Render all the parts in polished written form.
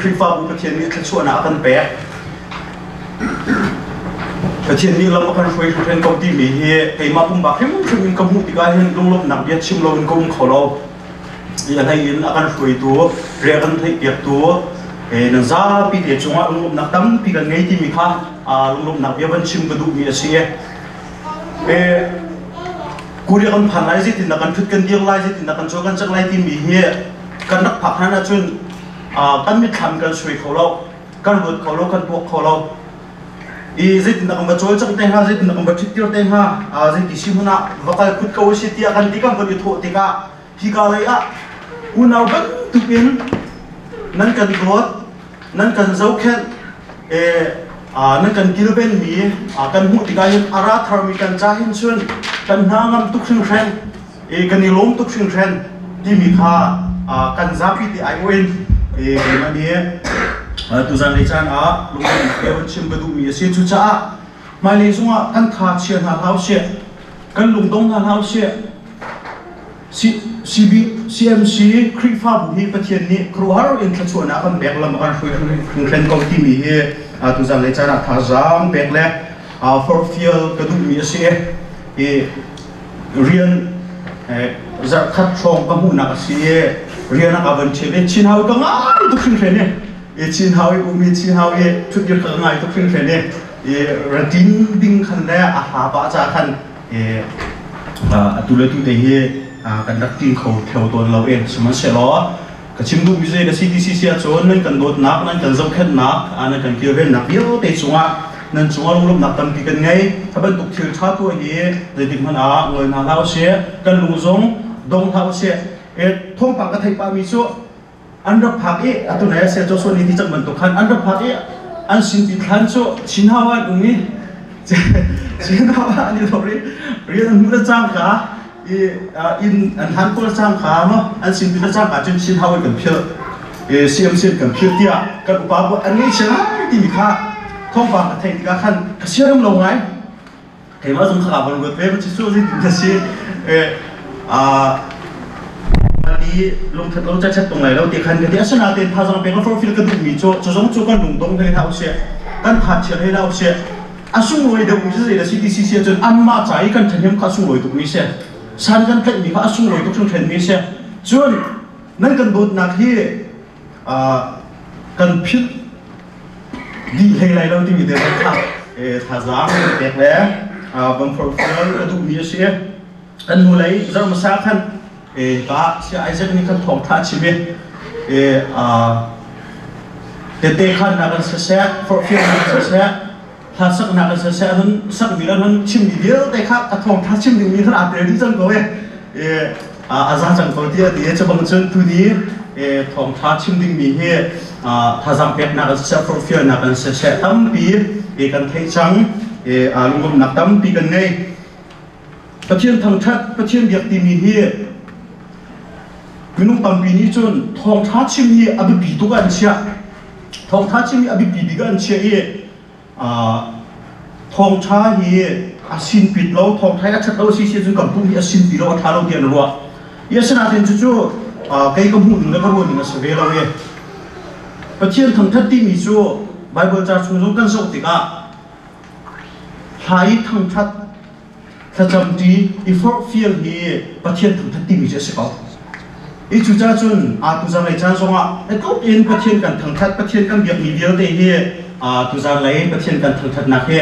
Krifa bu pathian ni thachua na kan pe pathian ni lam kan hroi thlen kom ti mi hi keima pum ba khem thungin kam hu tika hen lunglop nak bia chim lo in kom kholo ya nai in akan hroi tu re kan thei piak tu na za pi te chunga lunglop nak tam pi kan ngei ti mi kha lunglop nak bia ban chim ka du mi asia Kuria kan phanai zit in kan thut kan diang lai zit in kan chokan chak lai ti mi hi kan nak phak hana chun kan mi tham kan sui kholo kan bot kholo kan pok kholo I zit in kan ba chol chak te ha zit in kan ba thit tir te ha zit ti simuna vakal khut ka osi ti kan ti kan ba tho ti ka hi ka lai a unau ban tu pin nan kan got nan kan zau khen nan kan kilben mi kan hu ti ka hin ara tharmi kan cha hin chun kan hangam tuk sing ren kan ni lom tuk sing ren ti mi kha kan zapi ti ai wen ma ni tu zan le chan lung ke wan chim ba du mi se chu cha mai le sunga kan tha chian ha hau se kan lung dong ha hau se CMC Krifa bu hi pathian ni kruhar in thachu na kan bek lam kan hrui ren kom ti mi he tu zan le chan tha zam bek le for feel ka du mi se rian za khat chong ka mu na si rian na ka ban chele chin hau ka ngai tu khring thene chin hau u mi chin hau thut dir ka ngai tu khring thene radin ding khan la a ha ba cha khan tu le tu te he kan dak tin kho theo ton lo en sma se lo ka chim du mi ze da CTC sia chon nan kan dot nak nan kan zau khat nak ana kan kir ven nak yo te chunga nan chunga lung nak tam pi kan ngai thaban tuk thil tha tu hi le dik man a ngoi na lao se kan lung zong dong thau se thong pa ka thai pa mi so an ra phak atu na se cho so ni ti chang man to khan an ra phak an sin pi khan so sin hawa umi sin hawa ni thori ri an mu da chang ka in an han ko chang ka no an sin pi da chang ka chen sin hawa kan phil CMC kan phil tia kan pa bo an ni se ti mi kha không bằng cái thành cái khăn cái siêu đông lồng ấy thì mà dùng khả bằng vượt về một chút xíu gì thì sẽ đi lồng thật lâu chắc tông này lâu thì khăn cái thế sẽ là tiền thao rằng bên nó profile cái đủ mì cho giống cho con đụng đông hay thao sẽ con phạt chuyện hay thao sẽ sung lối được cái gì là CTC sẽ cho ăn mà trái con thành hiếm khá sung lối tụi mình sẽ san con cách mình khá sung lối tụi chúng thành mình sẽ cho nên cần đột nát hi cần phết đi hay lại đâu thì mình thấy rất thà giá đẹp lẽ bằng profile đủ nhiều xe anh mua lấy rất mà xa khăn và xe ai rất nhiều khăn thòng thà chỉ biết để khăn là cần xe profile cần xe thà sắc là cần xe hơn sắc vì là hơn chim đi điếu để khác thòng thà chim đi hơn à để đi chân có vậy ra chẳng có thì cho bằng chân tu đi thòng thà chim đi mình he thà rằng pet na kan self profile na kan se tam pi kan thei chang lungom nak tam pi kan nei pathian thang that pathian biak ti mi hi minung tam pi ni chun thong tha chim hi abi pi tu kan chia thong tha chim hi abi pi kan chia hi thong tha hi asin pit lo thong thai achat lo si chun kam pu hi asin pi lo tha lo tian ro yasana ten chu kai kam hu na ka ro ni na se ve lo ye pathian thang that ti mi chu Bible cha chung chung kan sok tika hai thang that thacham ti for feel hi pathian thang that ti mi che se ko I chu cha chun tu jang lai chan songa to in pathian kan thang that pathian kan biak mi bial te hi tu jang lai pathian kan thang that na he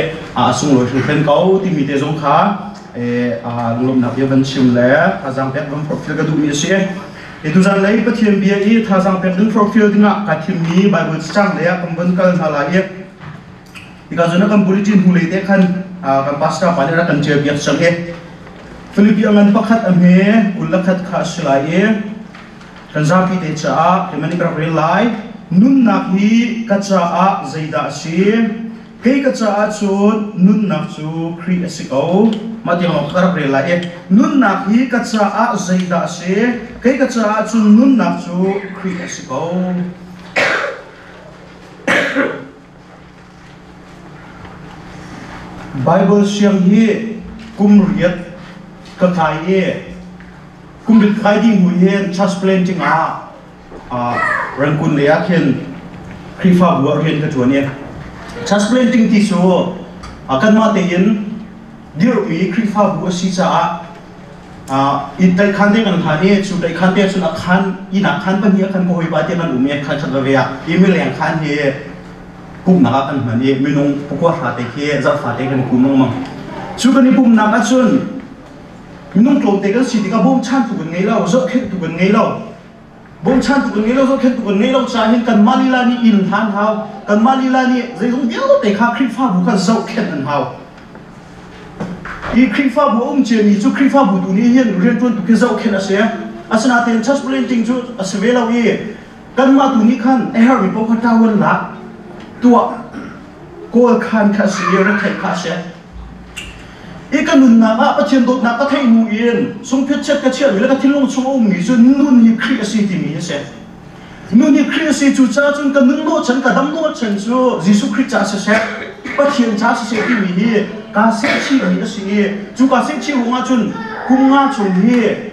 sung loi thlen ko ti mi te jong kha lom na bia ban chim le azam pek ban for feel ka du mi se itu zan lei pathian bia I tha sang pek ding profile dinga ka thim ni Bible chang le kam ban kal na la ye ika zona kam bulletin hu le te khan kam pastor pa le ra kan che bia sang he Philippi angan pakhat ame ulakhat kha sla ye kan za pi te cha ke mani ka re lai nun nak hi ka cha a zaida si ke ka cha a chu nun nak chu khri asiko mati ma ka re lai nun nak hi ka cha a zaida si cái cha chu nun nak chu khri asiko Bible siang hi kum riat ka khai ye kum rit khai ding hui hen chas planting rangkun le akhen Krifa buat rian ketuanya. Transplanting tisu akan matiin dia umi Krifa buat sisa intai khande kan khani chu dai khande chu na khan ina khan pan hi kan ko hoi ba te kan umi khan khan ve ya email yang khan he kum na kan mani minung pukwa fa te ke za fa te kan kum mang chu kan ni kum na ka chun minung klom te kan si ti ka bom chan tu kan ngei lo zo khet tu kan ngei lo bom chan tu kan ngei lo zo khet tu kan ngei lo cha hin kan malila ni in han hao kan malila ni zai zong biao te kha Krifa bu ka zo khet an hao Krifa bu chen ni chu Krifa bu tu ni hian rian tuan tu ke zau khen ase asana ten transplanting chu asvela wi kan ma tu ni khan her mi po kha tawon la tua ko khan kha si ra thai kha se kan nun na ba chen dot na ka thai nu yen sung phet chet ka chia wi la ka thilong chu mi chu nun hi khri ase ti mi se nun hi khri ase chu cha chun ka nun lo chan ka dam lo chan chu Jisu Christ cha se pathian cha se ti mi hi ka se chi ni ase chu ka se chi hunga chun kunga chung hi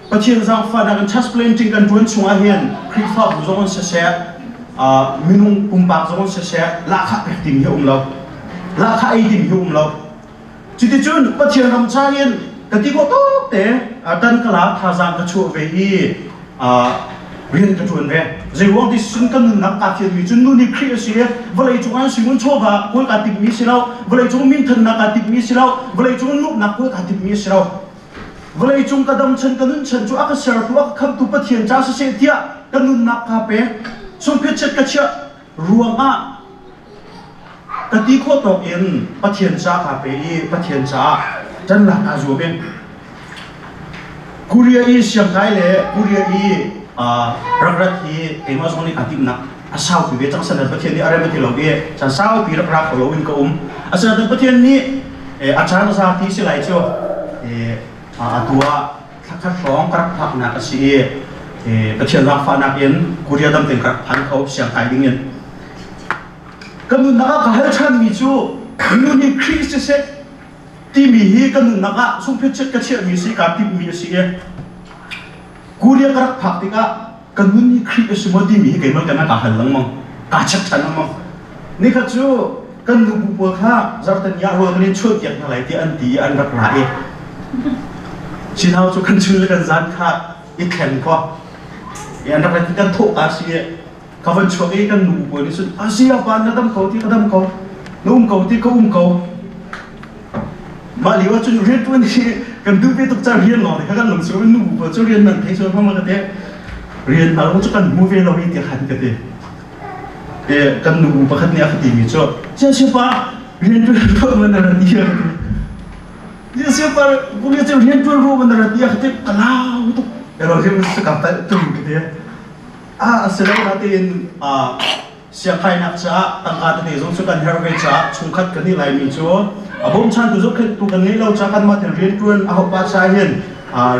pathian zang fa da kan transplanting kan tuan chunga hian Krifa bu zong se minung pumpak zong se la kha pe tim hi lo la kha ai tim hi lo chỉ thì chun bắt chiang làm cha yên cái tí có tốt thế tân cái lá thà rằng cái chuột về đi riêng cái chuột về rồi uống thì xin cái nương nắng cà phê mình chun nuôi đi kia xí vậy chúng anh xin muốn cho bà cuối cả tiệm mi xí đâu vậy chúng mình thân nạc cả tiệm mi xí đâu vậy chúng núp nạc cuối cả tiệm mi xí đâu vậy chúng cái đâm chân cái nương chân chú ác sờ chú ác khăm tu bắt chiang cha sẽ tiệt cái nương nạc cà phê xong phía chết cái chia ruộng cái tí khó tộc yên bắt thiên cha cà phê bắt thiên cha chân là cả ruộng bên Korea siang kai le Korea rắc rắc thì cái mà xong đi cả tim nặng sao thì biết chắc sân bắt thiên đi ở đây bắt thiên lâu đi chẳng sao thì rắc rắc của lâu in câu sân bắt thiên đi cha nó ra thì sẽ lại cho tua thắc thắc phong các thắc nạc sĩ bắt thiên ra pha nạc yên Korea đâm tiền các phan khâu siang kai đinh yên cái nun naka kahal chan mi chu nun ni Christ se ti mi hi cái nun naka sung phet chet ka chia mi si ka ti mi si e Korea karak phak ti ka cái nun ni Christ mo ti mi hi ke mal kana ka hal lang mong ka chat chan mong ni kha chu kan nu bu po kha zar tan ya ro ni chot yak na lai ti an ti an rak la e chin hau chu kan chul kan zan kha i khen ko an rak la ti kan tho ka si e kawan chuak ấy kan nu bo ni sun asia ban na dam ko ti kadam ko num ko ti ko ko ma liwa chun rian tuan ni kan du pe tuk cha rian lo ni kan lung su nu bo chu rian nan thei so phama ka te rian al chu kan mu ve lo ni ti khan ka te kan nu ba khat ni a khati mi chu cha se pa rian tuan ro man na ti ya se pa bu ni chu rian tuan ro man na ti ya khate kalau tu ero je mu ka pa tu ki te selain natin siang kai nak cha tangka tadi zong sukan herwe cha chungkat kani lai mi chu abom chan tu zok tu kan nei lo cha kan ma ten rian tuan a pa cha hian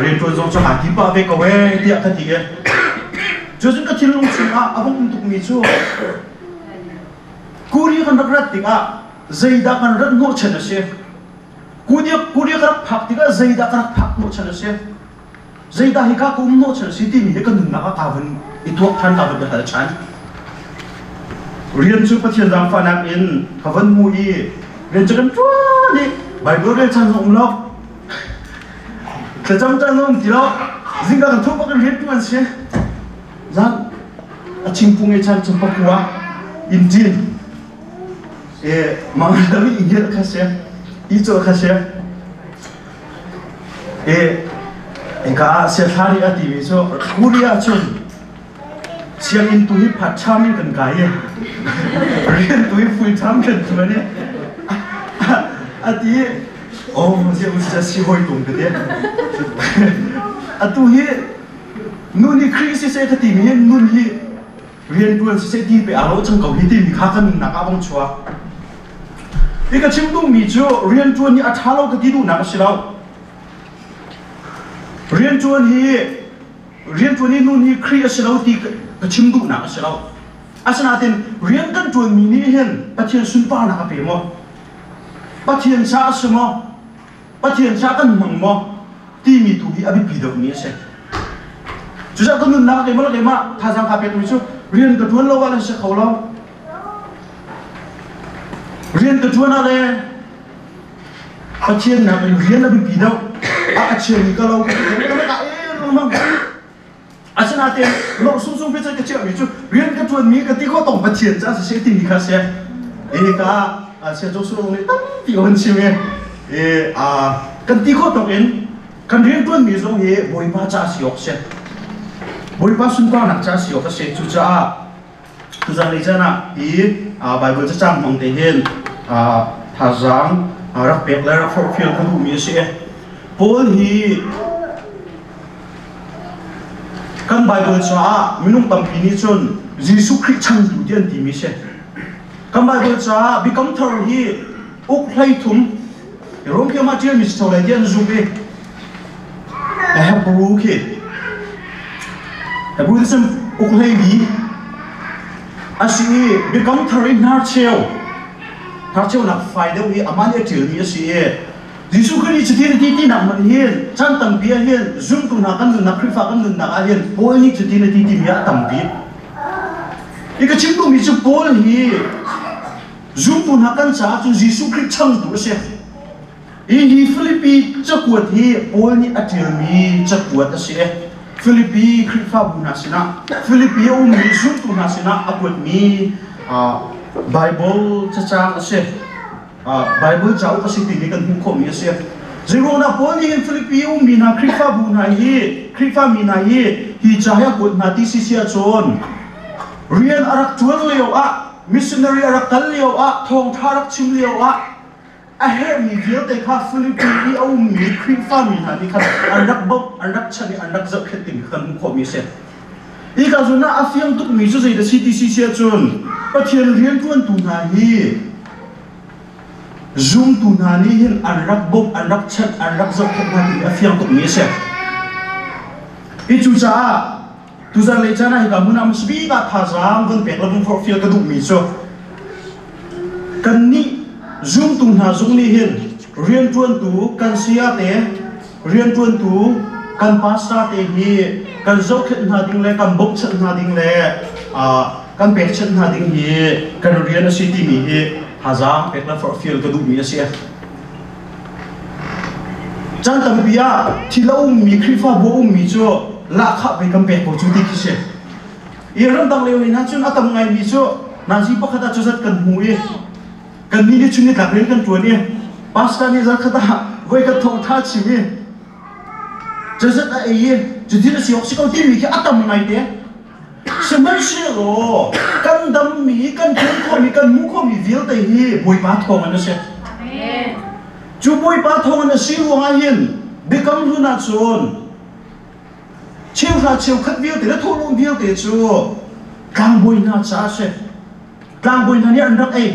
rian tuan zong cha ti pa ve ko we ti ka ti e chu jun ka thil long chung abom tu mi chu Korea kan rat ti ka zaida kan rat no chen se Korea kan phak ti ka zaida kan phak no chen se zaida hi ka kum no chen si ti mi ka nun na ka van itu kan ka ba hal chan rian chu pathian jang fa nak in ka van mu i rian chu kan twa ni bible re chan song lo ta cham chan song ti lo zinga kan thu pa kan rian tuan se zang a chingpung e chan chum pa kwa in tin mang da mi ingel kha se i cho kha se ka se thari a ti mi so Korea chun siang in tuhi pat cham kan kaya rian tuhi full time kan tu ne ati masih usah si hoi tung ke dia atuhi nuni krisis se ka ti mi nun hi rian tuan se ti pe alo chang kau hi ti mi kha kan na ka bang chua ika chim tu mi chu rian tuan ni athalo ka ti du na ka silau rian tuan ni nun hi kriya silau ti ka chim du na ka silau asana tin rian kan tuan mi ni hen pathian sun pa na ka pe mo pathian sa asmo pathian sa kan mang mo ti mi tu hi abi pi do mi se chu sa kan nun na ka ma tha sang ka pe tu chu riêng cái tuần lâu là sẽ khẩu lâu riêng cái tuần này bắt chiên là mình riêng là bị đâu chiên cái lâu cái mà xin hạt tiền lâu sung sung biết cái chuyện mình chú riêng cái tuần mi cái tí có tổng bắt chiên ra sẽ tìm gì khác sẽ cả sẽ cho số này tắm thì hơn xíu nghe cái tí có tổng in cái riêng tuần mi giống như bồi ba cha siêu sẽ bồi ba xung quanh nặng cha siêu cái sẽ chú cha tu ra lấy ra na Bible trang mong thể hiện thà rằng rắc bẹt lại rắc phổ phiền cái đủ miếng sẽ Paul hi kan Bible cha minung tam pini chon Jesus Christ chang du dian ti mi se kan Bible cha become thor hi uk hlai thum rom ke ma tia mi sto lai dian zu be Hebrew ke Hebrew sem uk hlai bi asi become thor in har cheo nak fai deu hi aman e til mi asi Jesus Christ chutin ti nak man hian chan tam bia hian zum tu na kan na khrifa kan na hian Paul ni chutin ti mi a tam bi ika chim tu mi chu Paul hi zum tu na kan cha chu Jesus Christ chang tu se hi Philippi chakuat hi Paul ni atil mi chakuat ase Philippi khrifa buna sina Philippi mi zum tu na sina akwat mi Bible cha ase Bible cháu có sinh tình cần hùng khổ mi ase zero na Paul ni Philippi mi na khrifa buna hi khrifa mi na hi cha ya kut na ti si sia chon rian arak chuan leo missionary arak kal leo thong tharak chim leo a he mi vial te kha Philippi mi khrifa mi na ni kha arak bok arak chani arak zak kheting kan hùng khổ mi ase i ka zuna afiang tuk mi chu zai da ctc sia chon pathian rian tuan tu na hi zoom tu na ni hin arak bok arak chat arak zak khet na ti afiang tuk mi ase i chu cha tu za le cha na hi ka munam sbi ka tha jam gan pek la bung for feel ka du mi so kan ni zoom tu na zoom ni hin rian tuan tu kan sia te rian tuan tu kan pasta te hi kan zok khet na ding le kan bok chat na ding le kan pek chat na ding hi kan rian si ti mi hi hazam pek la for feel ka du mi ase chan tam bia thilo mi khrifa bo mi cho la kha be kam pek bo chu ti ki se i ram dang leo ina chun atam ngai mi cho na ji pa khata chosat kan hu e kan ni ni chuni tak ren kan tu ni pasta ni za khata voi ka thong tha chi ni chosat a e chu ti na si oxy ti mi ki atam ngai te semen se lo kan dam mi kan chen ko mi kan mu ko mi vil te hi boi pa thong an se amen chu boi pa thong an si lu nga yin become lu na chon chiu ra chiu khat vil te la tho lu vil te chu kang boi na cha se kang boi na ni an rak e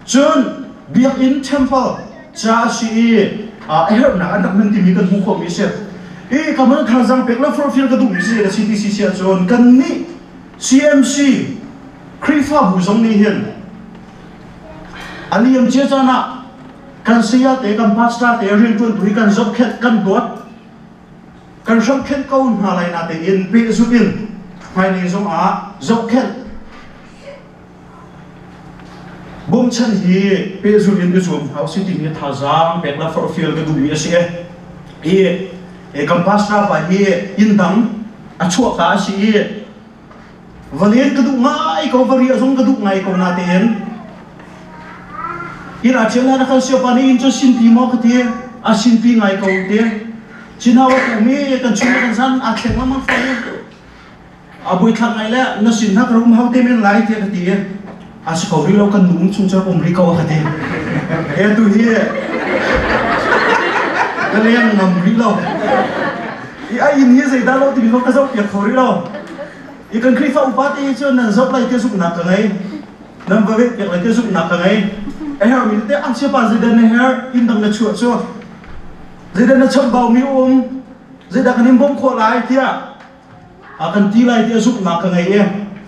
chon built in temple cha si her na an rak nan ti mi kan mu ko mi se kamu kan jang pek la for feel ka du mi se la ctc sia chon kan ni CMC khrifa bu zong ni hian aliam che chana kan sia te kan pasta te rin tun tui kan zok khet kan dot kan ram khet kaun ha lai na te in pe zu in mai ni zong zok khet bom chan hi pe zu in de zum how city ni tha jang pek la for feel ka du mi se kan pasta pa hi in dang a chua ka si valian ka du ngai ko varia zong ka du ngai ko na te en ira chela na kan sia pani in cho sin pi mo ka te a sin pi ngai ko te chinawa ko mi kan chuma kan san a thleng ma fa a boi thang ngai la na sin hak rum hau te men lai te ka te a si ko ri lo kan nung chung cha om ri ko ka te e tu hi ka leng ngam ri lo i ai in hi zai da lo ti lo ka zo pia ko ri lo i kan khrifa upati chu nan zop lai te suk na ka ngai nam va ve pek lai te suk na ka ngai e her mi te an se pa zai dan her in dang na chu chu zai dan na cham bau mi zai da kan im bom kho lai tia a kan ti lai te suk na ka ngai e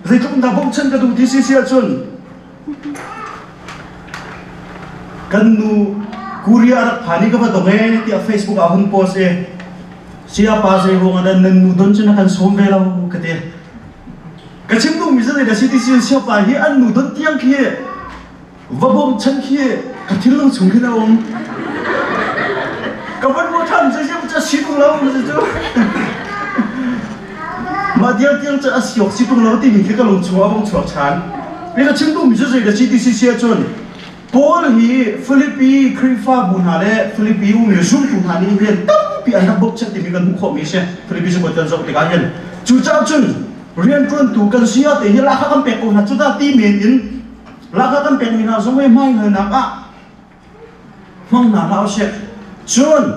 zai tum da bom chen ka du ti si sia chun kan nu kuria rak phani ka ba dong e ti a Facebook a hun post e sia pa zai ho nga nan nu don chen kan som ve lo ka te cái chim tung mình sẽ là citizen siêu bài hi ăn nụ đốn tiếng kia và bom chân kia cái thiên long xuống kia nào ông cái vấn vô tham sẽ cho xí tung lâu mà chứ mà tiếng cho asiok xí tung lâu thì mình khi cái lồng chúa bông chúa chán cái chim tung mình sẽ là citizen siêu chôn Paul hi Philippi Krifa bunhale Philippi umi zoom bunhani hian tam pi an bok chan timi kan kho mi se Philippi se botan zo te ka hian chu cha chun rian tron tu kan sia te hi la kha kan pe ko na chu ta ti men in la kha kan pe mi na zo mai mai na ka mong na lao se chun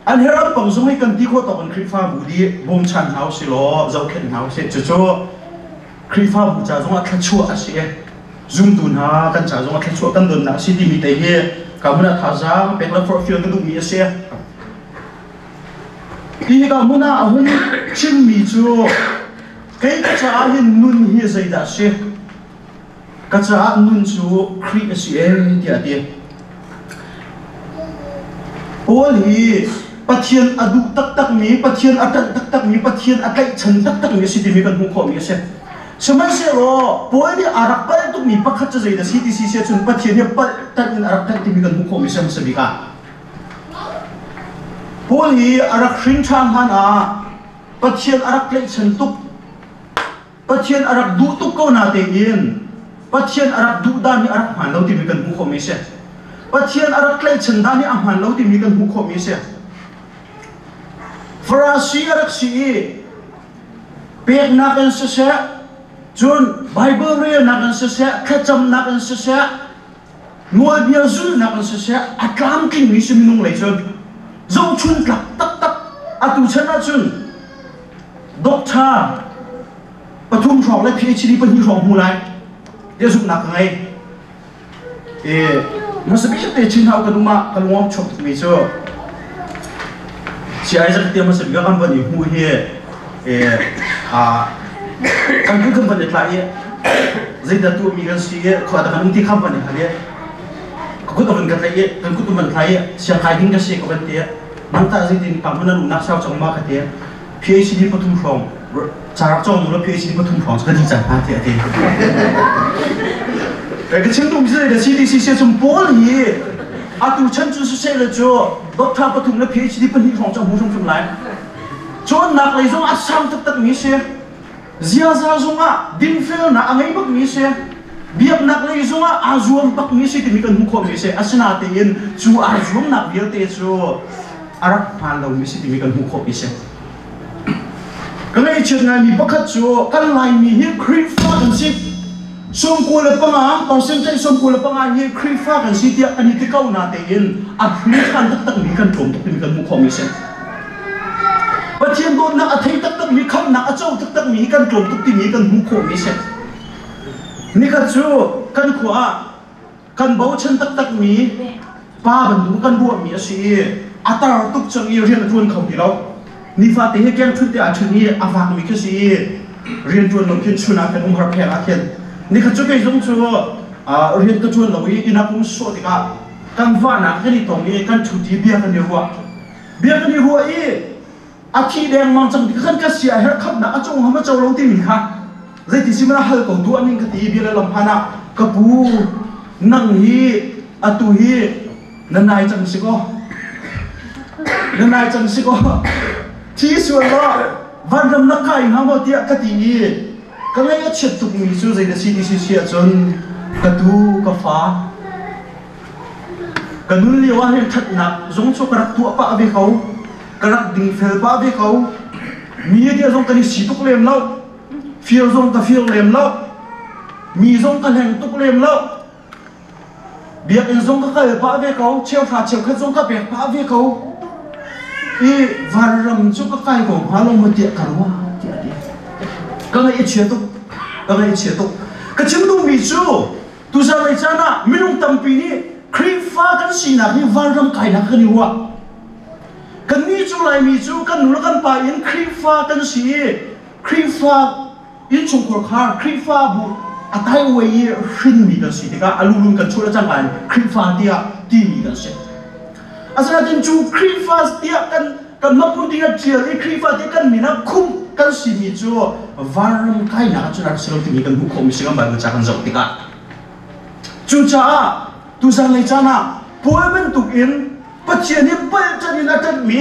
an hera pang zo mai kan ti kho to kan Krifa bu di bom chan hau si lo zo khen hau se chu chu Krifa bu cha zo a kha chu a se zoom tun ha kan cha zong a chu kan don na city mi te he kamuna thaza pekla for field kan du mi se ki ka muna ahun chin mi chu kai ka cha hin nun hi zai da se ka cha nun chu khri se ti a ti Paul hi pathian adu tak tak mi pathian atan tak tak mi pathian akai chan tak tak mi city mi kan hu kho mi se semai se ro poi ni arak pal tu mi pakhat cha zai da CTC se chun pathian he pal tan in arak tan ti mi kan hu kho mi sam sabi ka poi hi arak hring thang han a pathian arak le chan tuk pathian arak du tuk ko na te in pathian arak du da ni arak han lo ti mi kan hu kho mi se pathian arak le chan da ni a han lo ti mi kan hu kho mi se farasi arak si pek na kan se chun Bible re na kan se khacham na kan se nuai bia zu na kan se atlam king mi sim nung le chun zo chun tak tak tak atu chana chun doctor pathum thong le PhD pa hi thong hu lai dia zu na kai masabi te chin hau kanuma kalungom chok mi so si ai zak te masabi ga kan bani hu he kan ku kan bani klai zai da tu mi gan si ge kho da kan ti kham bani hale ku to kan ka ye kan ku tu man klai sia khai ding ka se ko ban te man ta zai din kam na na sao chang ma ka te PhD pathum thong charak chong lo PhD pathum thong ka di chan ha te te cái chính đồng dưới là CDC sẽ dùng bố gì à tụ chân chú sẽ là cho doctor bắt thùng là PhD bên hi phòng trong hông trong lại cho nạp lại dùng áp sang tất tất mi sẽ zia ra dùng à đinh phèo na anh ấy bắt mi sẽ biếc nạp lại dùng à zuam bắt mi sẽ thì mi cần hung khom mi sẽ asana tiền chú zuam nạp biếc tiền cho arab phan đầu mi sẽ thì mi cần hung khom mi sẽ cái này chuyện này mi bắt khách cho cái này mi hi creep phát anh sẽ som kula panga percentage som kula panga hi krifa kan city ani ti kau na te in a hli khan tak tak mi kan tom tak mi kan mu khomi se pathian don na a thei tak tak mi kham na a chau tak tak mi kan tom tak ti mi kan mu khomi se ni ka chu kan khwa kan bau chen tak tak mi pa ban du kan ruam mi asi atar tuk chang i rian tuan khau ti lo ni fa te he kyang thut te a thuni a va mi ka si rian tuan lo kin chuna kan har phe a khen ni khát cho cái giống cho riêng cái chuyện là vì ina cũng số thì cả căn vạn à cái này tổng như căn chủ题bia cái này hua ý khi đen mang trong thì khăn cái gì hết khắp nã trong không có châu lâu tìm khác dây thì xin mà hơi cầu tu anh cái tí bia là làm phana cái bù năng hi tu hi nên này chẳng sẽ có thì xuân đó văn lâm nắc cái hàng bao tiệt cái tí cái này chết tục mình chú dây là CDC chọn cái tu cái phá cái núi liêu anh thật nặng giống cho cái tua pa về khâu cái đình phèo pa về khâu mi dia giống cái xí tục lem lâu phiêu giống cái phiêu lem lâu mi giống cái hàng tục lem lâu biết anh giống cái pa về khâu treo phá treo khát giống cái bẹt pa về khâu ý và rầm cho cái của hóa long một tiệt cả luôn cái này chết tục cái chứng đủ mỹ chú tu ra lại cha na mình không tâm pi ni creep pha cái gì na cái van ram cái na cái gì wa cái mỹ chú lại mỹ chú cái nụ cái pa in creep pha cái gì creep pha in chung cuộc ha creep pha bu atai way fin mi cái gì thì cái alulun cái chú là chẳng hạn creep pha dia ti mi cái gì asal tin chú creep pha dia kan mapun dia chia creep pha dia kan mina khum kan si mi chu varam kai na chu na selo ti mi kan bu khom si kan ba cha kan zok tika chu cha tu sang lai cha na poi ben tuk in pathian ni pa cha ni na tat mi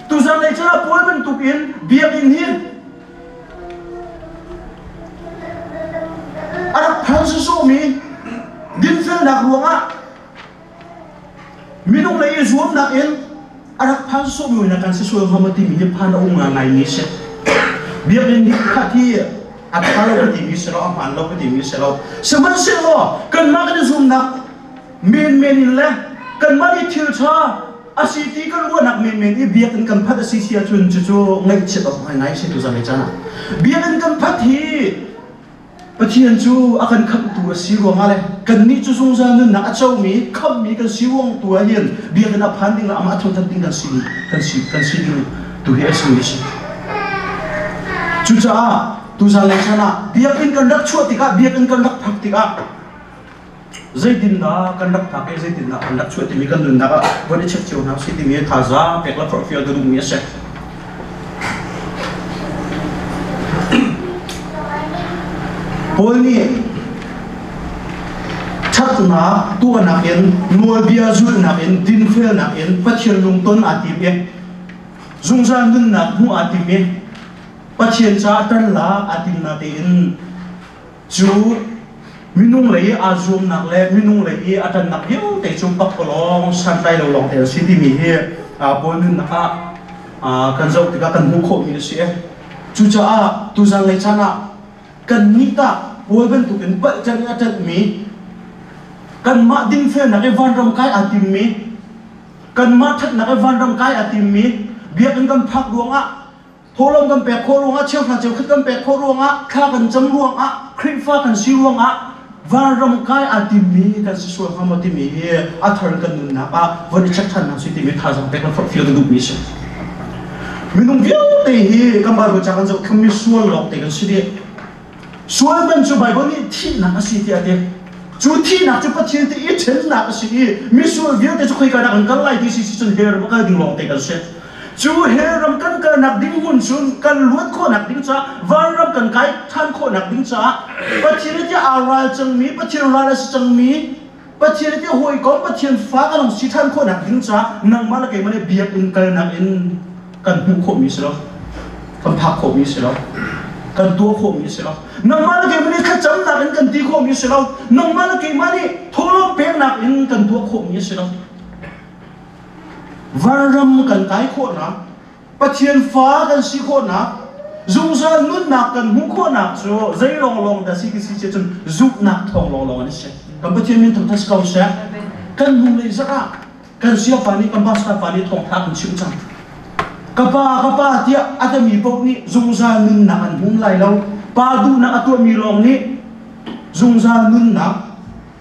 tu sang lai cha na poi ben tuk in biak in hi arak phang su mi din fel nak ruanga minung lai zuam nak in arak phang su mi na kan se so hamati mi ni phan ong ngai ni se biak in ni khathi athalo ka ti mi se lo aman lo ka ti mi se lo seman se lo kan ma kan zum nak men in le kan ma ni thil cha asiti kan wo nak men i biak in kan phat asi sia chun chu ngai che of ngai se tu za le chana biak in kan phat hi pathian chu akan kham tu si ruang ale kan ni chu sung sa nun na achau mi kham mi kan si ruang tu a hian biak na phan ding la ama thon tan ding kan si ding tu hi asu ni si chu cha tu za le chana biak in kan dak chu tika biak in kan dak phak tika zai din da kan dak phak zai din da kan dak chu ti mi kan nun na ka wani chek chu na si ti mi tha za pek la profile du mi se Poli chat na tu na in nuo bia zu na in din fel na in pathian lung ton ati be zung san dun na hu ati be pathian cha tan la ati na te in chu minung lei a zum nak le minung lei atan nak yu te chu pak kolong san tai lo long te city mi he a bonun na ka kan zau te ka kan hu kho mi se chu cha a tu sang le chana kan ni ta poi ben tu kan pa chan atat mi kan ma ding fe na ke van ram kai atim mi kan ma that na ke van ram kai atim mi biak kan phak ruanga tholom kan pe kho ruanga cheu na cheu khit kan pe kho ruanga kha kan cham ruanga khri fa kan si ruanga van ram kai atim mi kan si so ha ma ti mi he a thar kan nun na pa von chak than na si ti mi tha jang pe kan for feel du mi se minung viu te hi kan ba ro cha kan zo kham mi sual lok te kan si de sual ben chu bai boni thi na si ti ate chu thi na chu pathian te I chen na si mi sual viu te chu khoi ka na kan lai ti si chun her ba ka ding long te kan se chu her ram kan ka nak ding hun chun kan luat kho nak ding cha van ram kan kai than kho nak ding cha pathian te aral chang mi pathian la si chang mi pathian te hoi kom pathian fa ka long si than kho nak ding cha nang ma la ke ma ne biak in kan nak in kan hu kho mi se lo kan phak kho mi se lo kan tua kho mi se lo nang ma la ke ma ne kha cham na kan ti kho mi se lo nang ma la ke ma ni tholo pek na in kan tua kho mi se lo varam kan kai kho na pathian fa kan si kho na zung sa nun na kan hu kho na so zai long da si ki si che chun zup na thong long ni se kan pathian min thong tas kau se kan hung le zaka kan sia fa ni kan bas ka fa ni thong tha kan chiu chang kapa tia atami pok ni zungza nun na kan hung lai lo pa du na atwa mi long ni zungza nun na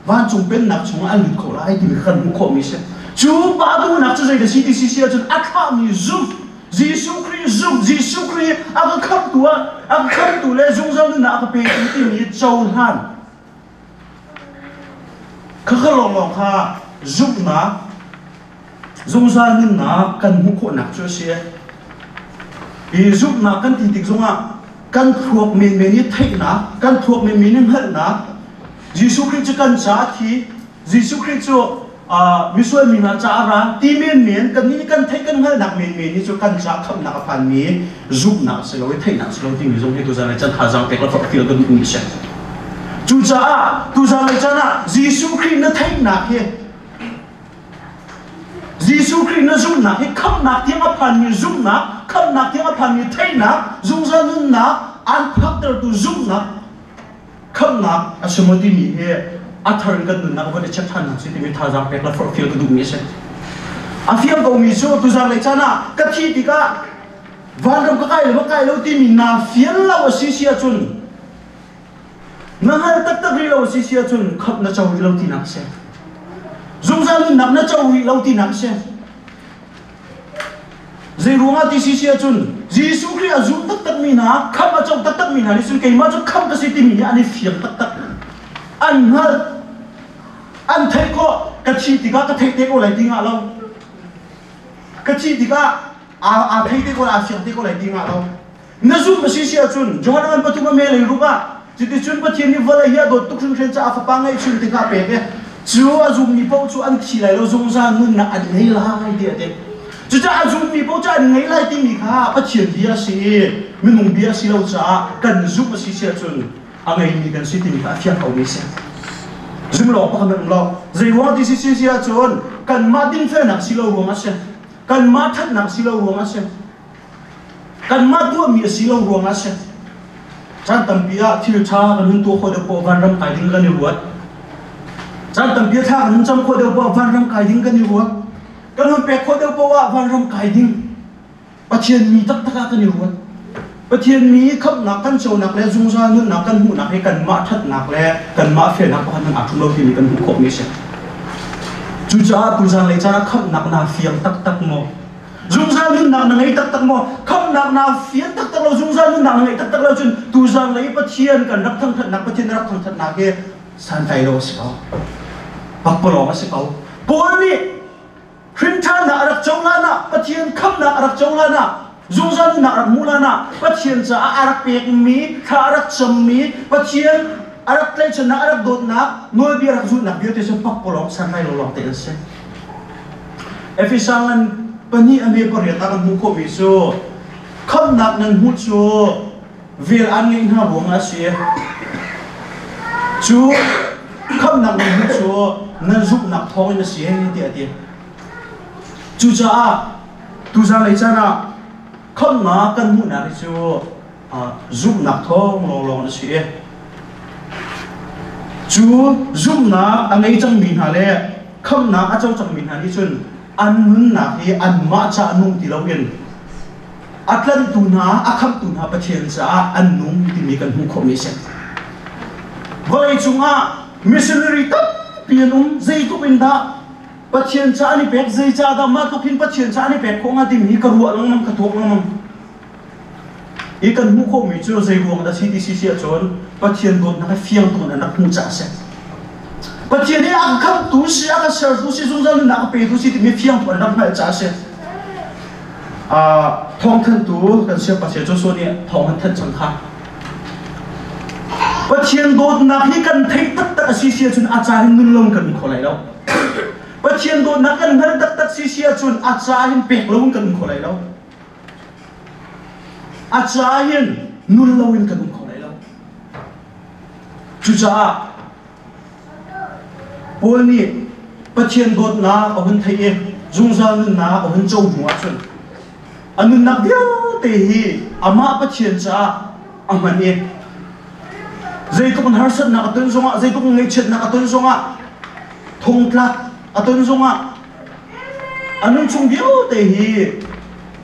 van chung pen nak chung an lut kho lai ti mi khan hu kho mi se chu pa du nak chu zai da si ti si sia chun akha mi zum Jisu Kri aga kham tu le zungza nun na aga pe ti mi chau han kha long kha zup na zungza nun na kan hu kho nak chu se I giúp na kan ti tik zonga kan thuak men ni thai na kan thuak men ni hal na Jisu Christ kan cha thi Jisu Christ chu mi suai mi na cha ra ti men kan ni kan thai kan hal nak men ni chu kan cha kham na phan mi giúp na se lo thai na se lo ti mi zong he tu za la chan ha jang pek la for feel kan ni se chu cha tu za la cha na Jisu Christ na thai na he Jisu Christ na zum na he kham na ti ma phan mi zum na kham nak tiếng aphan mi thai na zung za nun na an phak ter tu zum na kham nak asumati mi he athar kan nun na ba de chak than si ti mi tha jang pek la for feel ka du mi se afiam ko mi so tu za le chana ka thi ti ka van ram ka kai lo ti mi na fiel la wa si sia chun na hal tak ri lo si sia chun khap na chaw ri lo ti nak se zung za nun nak na chaw ri lo ti nak se zai runga ti si sia chun Jisu Christ azum tak mi na kham a chau tak mi na ni sun kai ma chu kham ka si ti mi ani fiam tak an hal an thai ko ka chi ti ka thai te ko lai ti nga lo ka chi ti ka a thai te ko a fiam te ko lai ti nga lo na zum ma si sia chun johanan patuma me le ruga chiti chun pathian ni vala ya dot tuk thun cha afa pa ngai chun ti ka pe ke chu azum ni po chu an khi lai lo zung za nun na ad nei la hai dia te chu cha azum ni po cha an nei lai ti mi kha pathian dia si min mung bia si lo cha kan zum ma si sia chun angai ni kan si ti mi ka fiang au ni se zum lo pa kan lo zai wa ti si sia chun kan ma din fe na si lo ro ma se kan ma that na si lo ro ma se kan ma tu mi si lo ro ma se chan tampia thil tha kan hun to kho de po van ram kai ding kan ni ruat chan tampia tha kan cham kho de po van ram kai ding kan ni ruat kan hun pe kho de po wa van ram kai ding pathian mi tak taka kan ni ruat pathian mi khap na kan chau nak le zung sa nun na kan hu nak he kan ma that nak le kan ma fe nak pa nan athum lo ti kan hu kho mi se chu cha tu jan le cha khap nak na fiam tak tak mo zung sa nun nak ngai tak tak mo khap nak na fiam tak tak lo zung sa nun nak ngai tak tak lo chun tu jan le pathian kan rak thang that nak pathian rak thang that nak ke san tai lo se ko pak polo ma se ko pon ni khrin tha na rak chau la na pathian khap na rak chau la na zung sa nun nak rak mu la na pathian cha arak pek mi tha rak cham mi pathian arak tlai chana arak dot na noi bi rak zu nak bi te se pak polo san tai lo lo te se efisangan pani ame pare ta kan mu ko mi so kham nak nan hu chu vil an ngai na ro nga se chu kham nak nan hu chu nan zup nak thong na se ni te ati chu cha tu za lai cha na kham na kan mu na ri chu zup nak thong lo lo na se chu zup na angai chang min ha le kham na a chau chang min ha ni chun an nun na hi an ma cha nung ti lo yen atlan tu na akham tu na pathian cha an nung ti mi kan hu kho mi se vai chunga missionary tap pianum zai tu bin da pathian cha ni pek zai cha da ma to phin pathian cha ni pek khonga ti mi ka ruwa lang nam ka thok lang nam i kan hu kho mi chu zai ruang da si ti si sia chon pathian don na fiang tu na na hu cha se pathian ni ak kham tu si ak ser tu si zung zang na pe tu si ti mi fiang tu na na cha se thong thân tu kan se pathian cho so ni thong thân chang kha pathian don na hi kan thei tak tak si sia chun a cha hin nun long kan kho lai lo pathian don na kan hal tak tak si sia chun a cha hin pek lo kan kho lai lo a cha hin nun lo in kan kho lai lo chu cha pol ni pathian dot na ohun thei e zung za nun na ohun chou ruwa chun anun nak dia te hi ama pathian cha amani zai tu kan har sat na atun zonga zai tu ngai chet na atun zonga thong tlat atun zonga anun chung dia te hi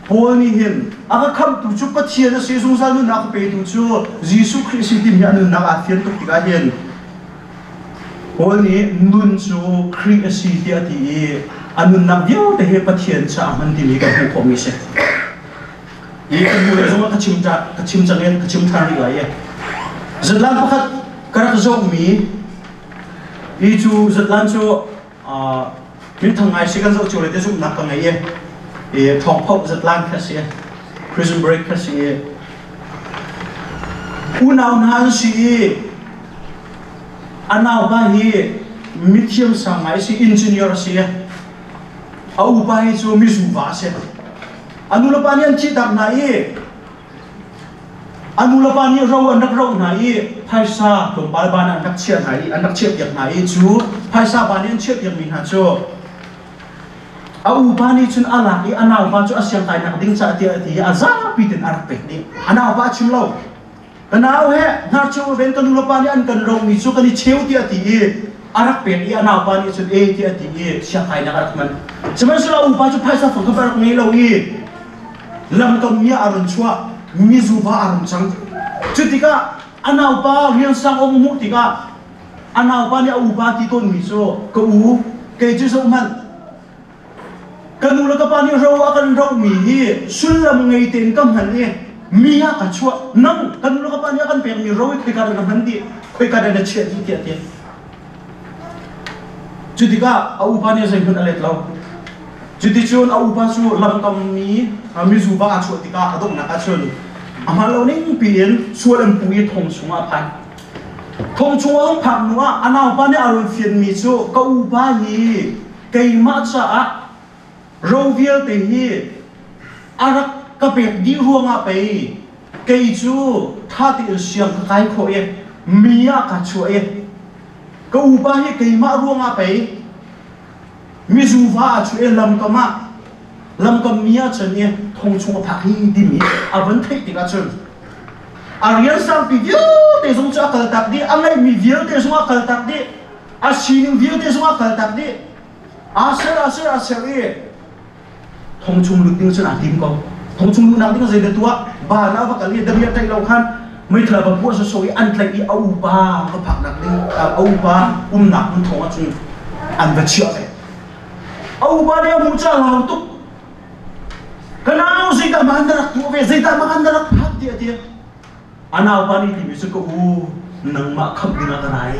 pol ni hin aka kham tu chu pathian se zung za nun na pe tu chu jisu christ ti mi anun na a fian tu ti ga hian pol ni nun chu christ ti ati anun nak dia te he pathian cha man ti mi ka hu kho mi se i kan mu le zonga ka chim chang en ka chim thar ri la ye zatlan pakhat karak zo mi i chu zatlan chu min thang ngai se kan zo chu le te zum nak ka ngai ye e thong phok zatlan kha se prison break kha se unaw nan si anaw ba hi mithiam sangai si engineer se au ba hi chu mi zu ba se anula panian chi dak na ye anula pani ro an dak ro na ye phaisa thom pal ban an dak chia na ye an dak chia yak na ye chu phaisa banian chia yak mi ha chu au pani chun ala i anaw ba chu asyang kai nak ding cha ti ati aza pitin arpek ni anaw ba chim lo anaw he nar chu ven kan anula pani an kan ro mi chu kan i cheu ti ati arak pek i anaw pani chun e ti ati sia kai nak rak man semen sula u ba chu phaisa thom ka rak ngai lo i lam kam mi arun chua mi zu ba arun chang chutika anaw pa riang sang om mu tika anaw pa ni u ba ti ton mi so ko u ke chu so man kanu la ka pa ni ro akan ro mi hi sulam ngai ten kam han ni mi ya ka chua nang kanu la ka pa ni akan pe mi ro ke ka na han di khoi ka da che ti ti ti chutika u pa ni sai hun alet lo chuti chun au pa chu lam kam mi mi zu ba chu tika adong na ka chun ama lo ning pin sualam pui thong chunga phan thong chunga hong phak nuwa anaw pa ne arun fian mi chu ka u ba hi keima cha a rovial te hi arak ka pek di ruanga pe kei chu tha ti siam ka kai kho ye mia ka chu ye ka u ba hi keima ruanga pe mi zu va chu e lam ka mia chen ye thong chunga phak hi di mi avan thei ti ka chun arian sang pi view te zong cha kal tak di angai mi view te zong kal tak di a sining view te zong kal tak di aser e thong chung lu ting chen a tim ko thong chung lu na ting zai de tua ba na va kali da mi tai lo khan mai thla ba pu so soi an tlai i au ba ka phak nak ni au ba nak thong a chung an va chia le au ba ne mu cha lao tu kanao zai ta man da tu ve zai ta man da hak dia anaw pa ni ti mi su ko nang ma kham ding ka nai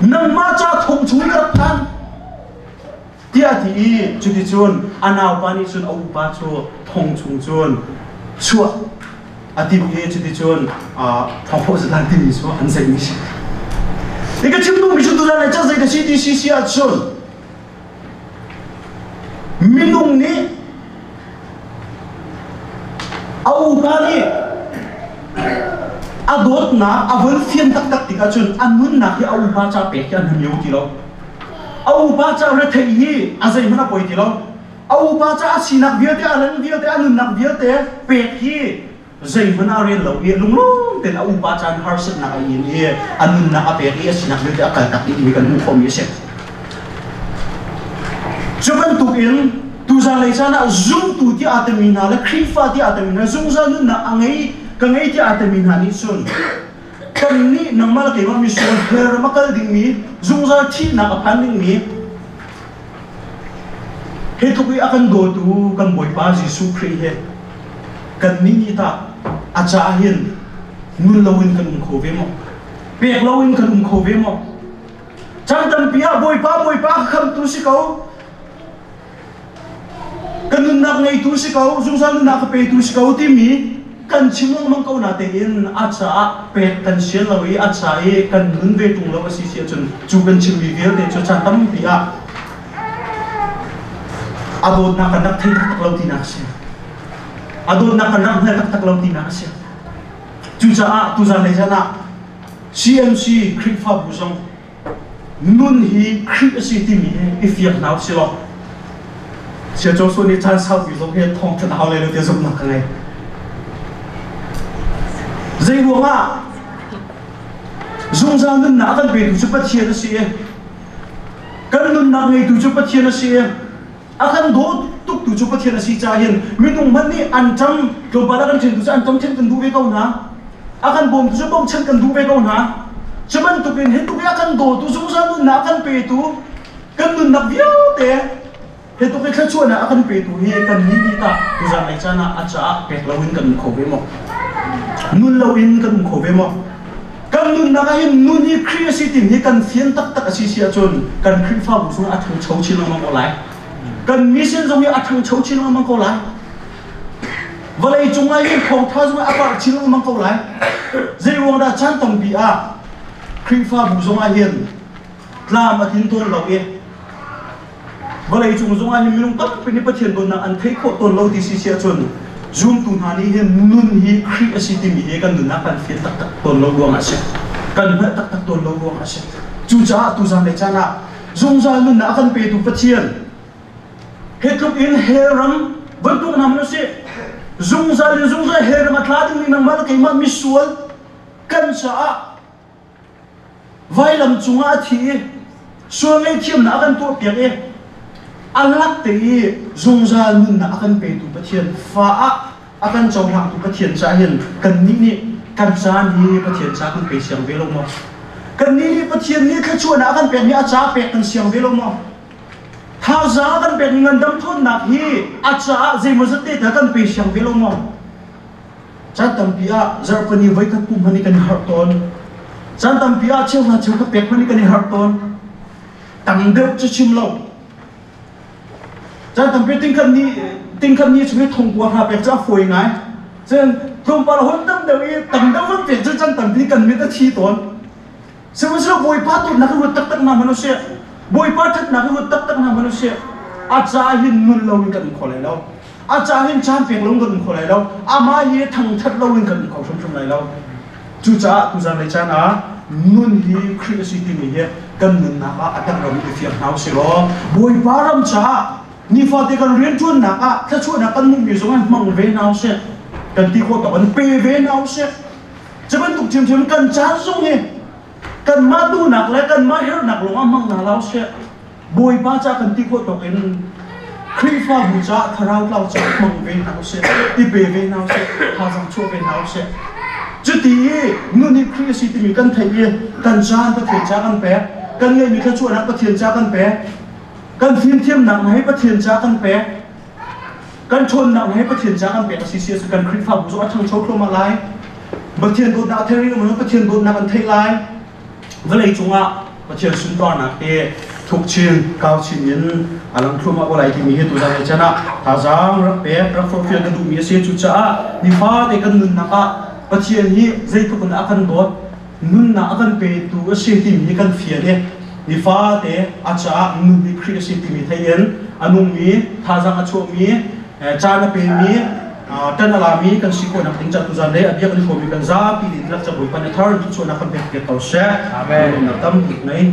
nang ma cha thong chung ka than tia ti chu ti chun anaw pa ni chun au pa chu thong chung chun chua ati mi chu ti chun thong pho sa ti mi su an sai mi shi ika chim tu mi chu tu la cha zai ka si ti si a chun minung ni au pa ni adot na avan fian tak tika chun anun na hi au ba cha pe kyan hmiu ti lo au ba cha re thei hi azai mana poi ti lo au ba cha sinak bia te alan bia te anun nak bia te pe hi zai mana re lo ye lung ten au ba cha har sat na ai ni anun na a pe hi sinak bia te akal tak ti mi kan mu khom ye se chuban tu in tu za le cha na zum tu ti atamina la khifa ti atamina zum za nun na angai kangai ti atamin hani sun kan ni namal ke ma mi sun her makal ding mi zungza thi na ka phan ding mi he tu bi akan go tu kan boy pa Jesu Christ he kan ni ta acha hin nun lawin kan kho ve mo pek lawin kan kho ve mo chang tan pia boy pa kham tu si ko kan nun nak ngai tu si ko zungza nun nak pe tu si ko ti mi kan chimong mang kau na te in acha pe kan sian lawi acha e kan nun ve tung lawa si chun chu kan chim vi vel de chu cha tam pia adot na kan thei tak lau ti na se adot na kan na tak lau ti na se chu cha tu za le jana CMC krifa bu song nun hi kri si ti mi if yak nau si lo se cho so ni chan sao bi lo he thong ta hau le lo te zum na kan ai zai ruwa zung za nun na kan pe tu chu pat hian si kan nun na ngai tu chu pat hian si akan do tuk tu chu pat hian si cha hian minung man ni an cham to bala kan chen tu an cham chen kan du ve kau na akan bom tu chu bom chen kan du ve kau na chaman tu pin he tu ya kan do tu zung za nun na kan pe tu kan nun na viau te he tu ke kha chu na akan pe tu he kan ni ta tu za mai cha na acha pe lawin kan kho ve mo nun lo in kan kho ve mo kan nun na ga hin nun hi creativity ni kan fian tak asi sia chon kan khri fa bu sung athang chau chi lo ma ko lai kan mission jong hi athang chau chi lo ma ko lai valai chunga hi khong tha jong apar chi lo ma ko lai zai wong da chan tong bi a khri fa bu jong a hian tla ma tin ton lo ye valai chung jong a hi minung tak pe ni pathian don na an thei kho ton lo ti si sia chon zoom tu hani he nun hi khri asiti mi he kan duna kan fit tak ton lo luang ase kan na tak ton lo luang ase chu cha tu za le chana zung za nun na kan pe tu pathian he tluk in heram ban tu nam no se zung za heram athla ding ni nang mal kai ma mi sual kan sa vai lam chunga thi so ngai thiam na kan tu piak e alak te zung za nun na akan pe tu pathian fa akan chong hang tu pathian cha hian kan ni kan cha ni pathian cha kan pe siang ve lo mo kan ni pathian ni kha chu na akan pe ni a cha pe kan siang ve lo mo tha za kan pe ngan dam thon na hi a cha zai mo zate ta kan pe siang ve lo mo cha tam pia zar pani vai ka pu mani kan har ton chan tam pia cheu na cheu ka pe mani kan har ton tam de chu chim lo chan tam pe ting kan ni chu thong kwa ha pe cha foi ngai chen kum pa hon tam deu I tam deu van pe chan tam pi kan mi ta thi ton semasa boy pa tu nak ru tak tak na manusia boy pa tak nak ru tak tak na manusia acha hin nun lo kan kholai lo acha hin chan pe long kan kholai lo ama ye thang that lo kan khau som lai lo chu cha tu jan lai chan a nun hi creativity mi he kan nun na ka atak ro mi fiam nau se lo boy pa ram cha ni fa te kan rian chun na ka tha chu na kan mu mi so an mang ve nau se kan ti kho to kan pe ve nau se chaban tuk chim chim kan chan sung he kan ma tu nak le kan ma her nak lo mang na lao se boy pa cha kan ti kho to kan khri fa bu cha tharau lao cha mang ve nau se ti pe ve nau se ha jang chu ve nau se chứ tí nun đi creativity mi kan thầy ye kan jan pa thiền cha kan pe kan ngai mi kha chu na pa thiền cha kan pe kan phim thiam nang hai pa thiền cha kan pe kan chon nang hai pa thiền cha kan pe si si kan khri fa bu zo thang chok lo ma lai pa thiền do na theri mo pa thiền do na kan thei lai velai chunga pa thiền sun to na te thuk chin cao chin yin alang thuma ko lai ti mi he tu jang chana ta jang ra pe ra for fiel du mi se chu cha ni fa te kan nun na ka pathian hi zeitu kun akan dot nun na akan pe tu a se ti mi kan fia de ni fa te acha nu bi create ti mi thayen anung mi tha jang a chu mi cha na pe mi tan ala mi kan si ko na ting cha tu jan le abia kan ko mi kan za pi ni lak cha boi pan thar chu na kan pe ke to se amen na tam nei